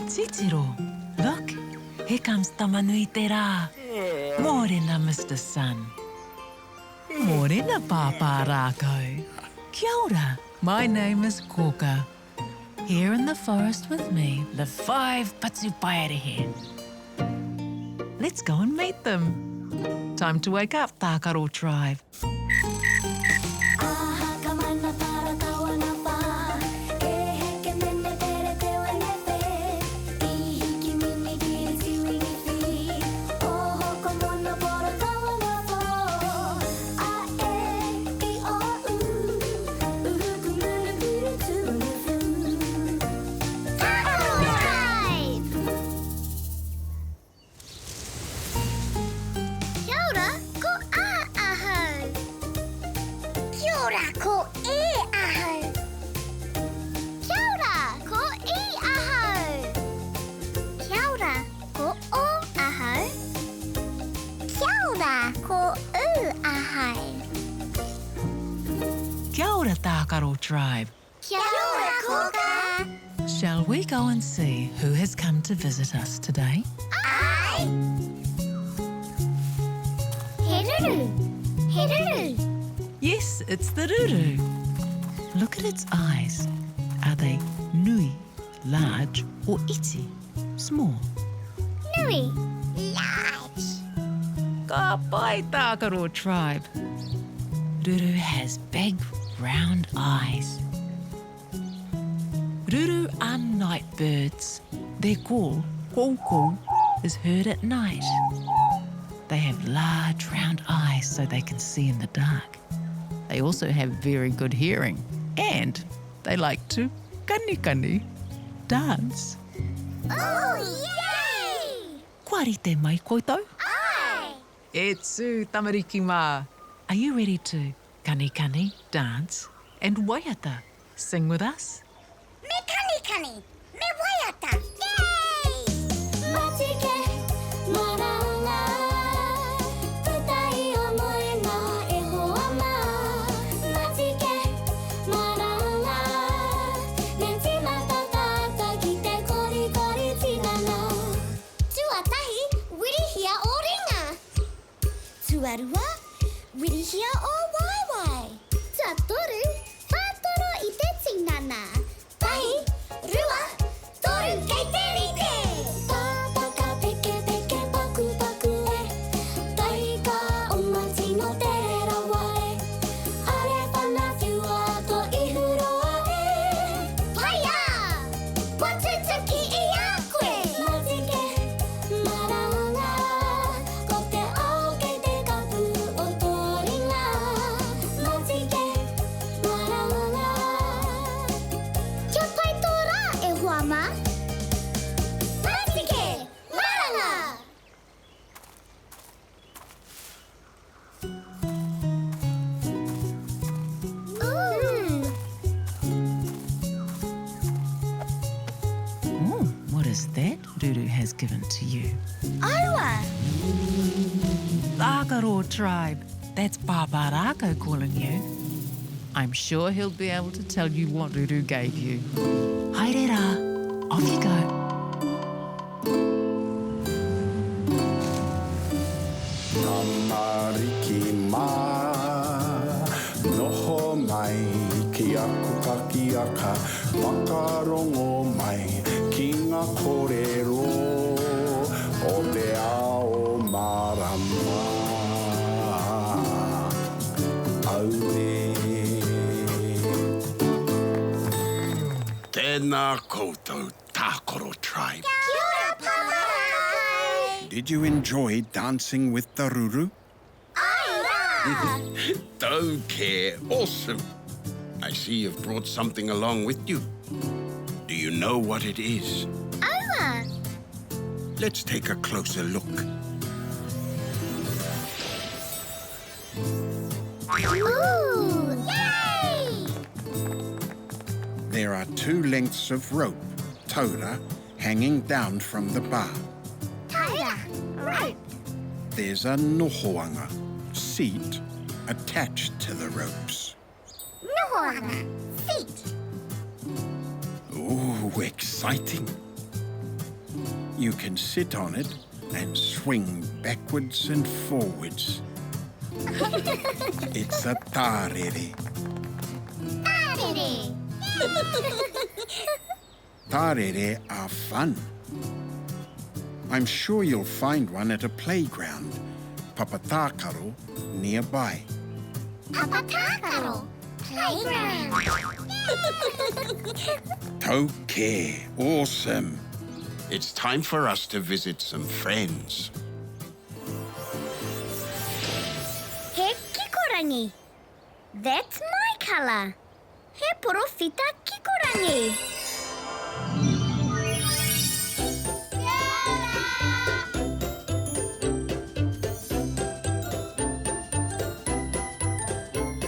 Titiro, look, here comes Tamanui Te Rā. Mōrena, Mr. Sun. Mōrena, Pāpā Rākau. Kia ora, my name is Kōkā. Here in the forest with me, the 5 Patupaiarehe. Let's go and meet them. Time to wake up, Tākaro Tribe. Kia ora, Tākaro Tribe. Kia ora, Kōkā. Shall we go and see who has come to visit us today? Aye! He ruru. He ruru. Yes, it's the ruru. Look at its eyes. Are they nui, large, or iti, small? Nui. Large. Ka pai, Tākaro Tribe. Ruru has big, round eyes. Ruru are night birds. Their call, kōkā, is heard at night. They have large, round eyes so they can see in the dark. They also have very good hearing, and they like to kanikani, dance. Oh, yay! Kuarite mai koutou? Aye! E tū tamariki mā. Are you ready to kanikani, dance, and waiata? Sing with us? Me kanikani, me waiata. Yay! Matike, maranga, te tai o moena e hoa mā. Matike, maranga, me tina tatata ki te kori kori tinana. Tuatahi, wirihia o ringa. Tuarua, wirihia o waiwai. Tuatoru, whātoro i te tinana. Tahi, rua, toru kei te rite. Tātaka peke peke paku paku e. Taika o matino te rawa e. Are whana whiua to i huroa e. Paia! Watutuki i a koe. Matike, maranga, ko te ao kei te kapu o tō ringa. Matike, maranga. Kia pai tō rā e hoa mā? Matike, maranga! Oh, what is that Ruru has given to you? Aua! Tākaro Tribe. That's Pāpā Rākau calling you. I'm sure he'll be able to tell you what Ruru gave you. Haere rā, off you go. Tamariki mā, noho mai, ki aku kaki aka, whakarongo mai, ki ngā kōrero, o te ao marama. Aue. Tēnā koutou, Tākaro Tribe. Kia ora, Pāpā Rākau! Did you enjoy dancing with the ruru? Aira! Don't care. Awesome. I see you've brought something along with you. Do you know what it is? Aua! Let's take a closer look. Ooh! Yay! There are 2 lengths of rope, taura, hanging down from the bar. Taira! Rope! There's a nohoanga, seat, attached to the ropes. Nohoanga! Feet! Ooh, exciting. You can sit on it and swing backwards and forwards. It's a Tārere. Tārere. Tārere are fun. I'm sure you'll find one at a playground, Pāpā Tākaro, nearby. Pāpā Tākaro. Playground. Tokē, awesome. It's time for us to visit some friends. He kikorangi. That's my colour. He porowhita kikorangi.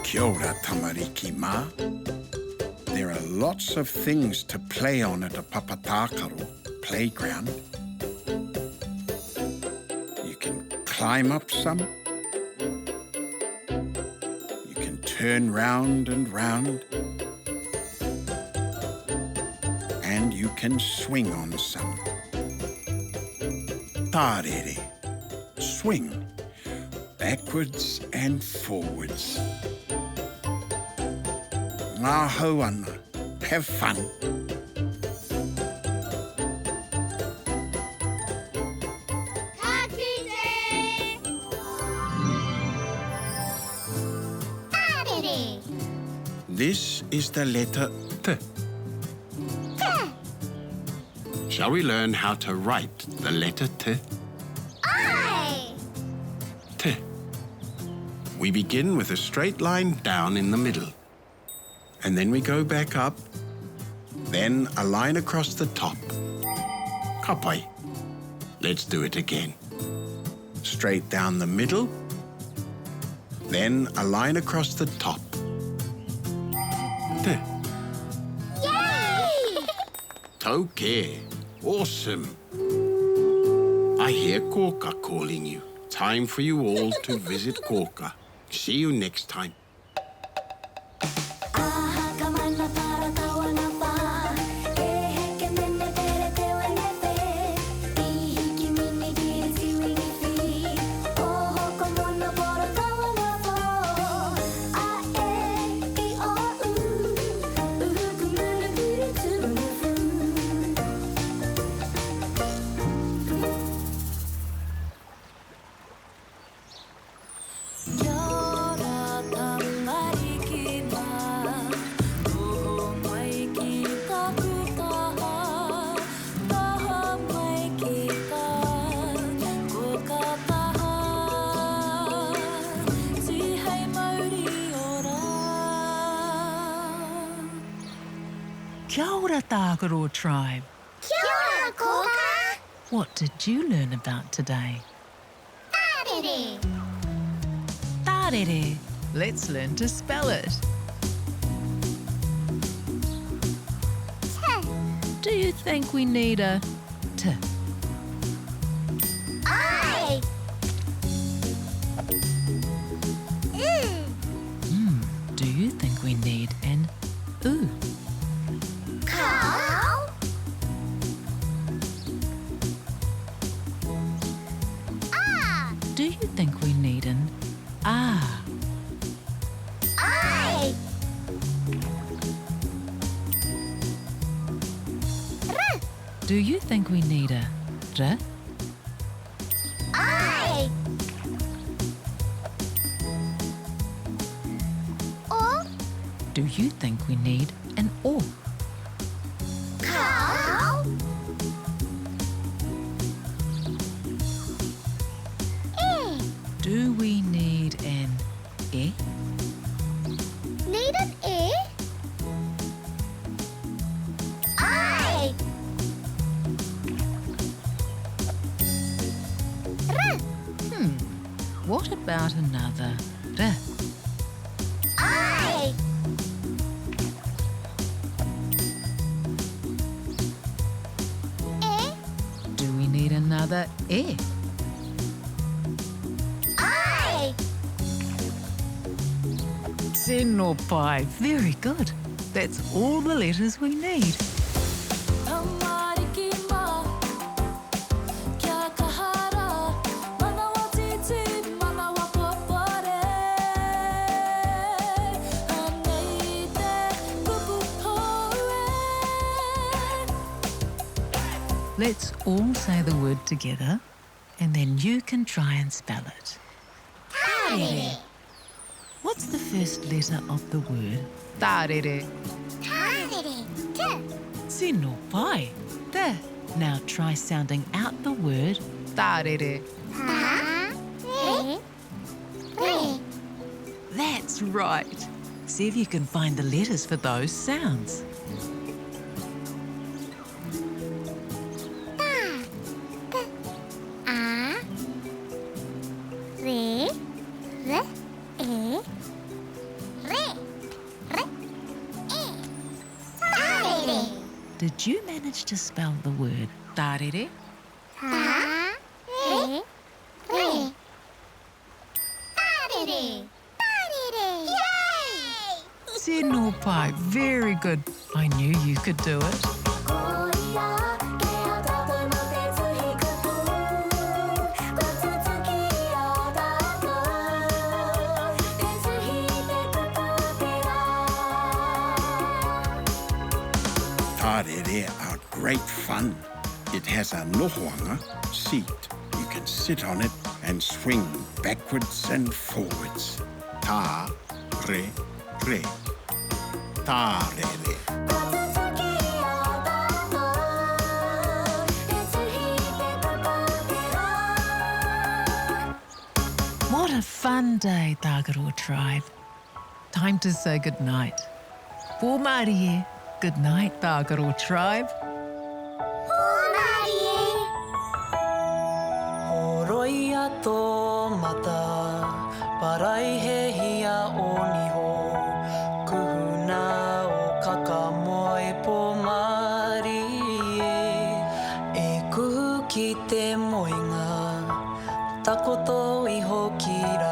Kia ora, tamariki mā. There are lots of things to play on at a Pāpā Tākaro playground. You can climb up some. You can turn round and round. And you can swing on some. Tārere. Swing. Backwards and forwards. Noho ana. Have fun. Tārere. This is the letter T. Shall we learn how to write the letter T? Ai. T. We begin with a straight line down in the middle. And then we go back up. Then a line across the top. Kapai. Let's do it again. Straight down the middle. Then a line across the top. T. Yay! Tokē. Awesome. I hear Kōkā calling you. Time for you all to visit Kōkā. See you next time. Kia ora, Tākaro Tribe. Kia ora, Kōkā. What did you learn about today? Tārere. Tārere. Let's learn to spell it. Do you think we need a T? Ai. Do you think we need an U? Cow. Ah. Do you think we need an A? Ai. R. Do you think we need a R? Ai. O. Do you think we need an O? Cow. E. Do we need an E? Need an E? I. R. What about another R? I. E. Do we need another E? I. Tino pai. Very good. That's all the letters we need. Let's all say the word together, and then you can try and spell it. Tarere. What's the first letter of the word? Tārere. Tarere. T. Tino pai. There. Now try sounding out the word Tārere. Ta. Re. That's right. See if you can find the letters for those sounds. Re. Re. E. Re. Re. E. Tarere. Did you manage to spell the word Tārere? Ta. Re. Re. Tarere. Tarere. Yay! Tino pai. Very good. I knew you could do it. Tarere are great fun. It has a nohoanga seat. You can sit on it and swing backwards and forwards. Ta-re-re. Tārere. What a fun day, Tākaro Tribe. Time to say goodnight. Pō Māori, good night, Tākaro Tribe. Horoia tō mata, parai he hia o niho, kuhuna o kakamoe pō Māori e kuhu ki te moinga, takoto iho ki rā.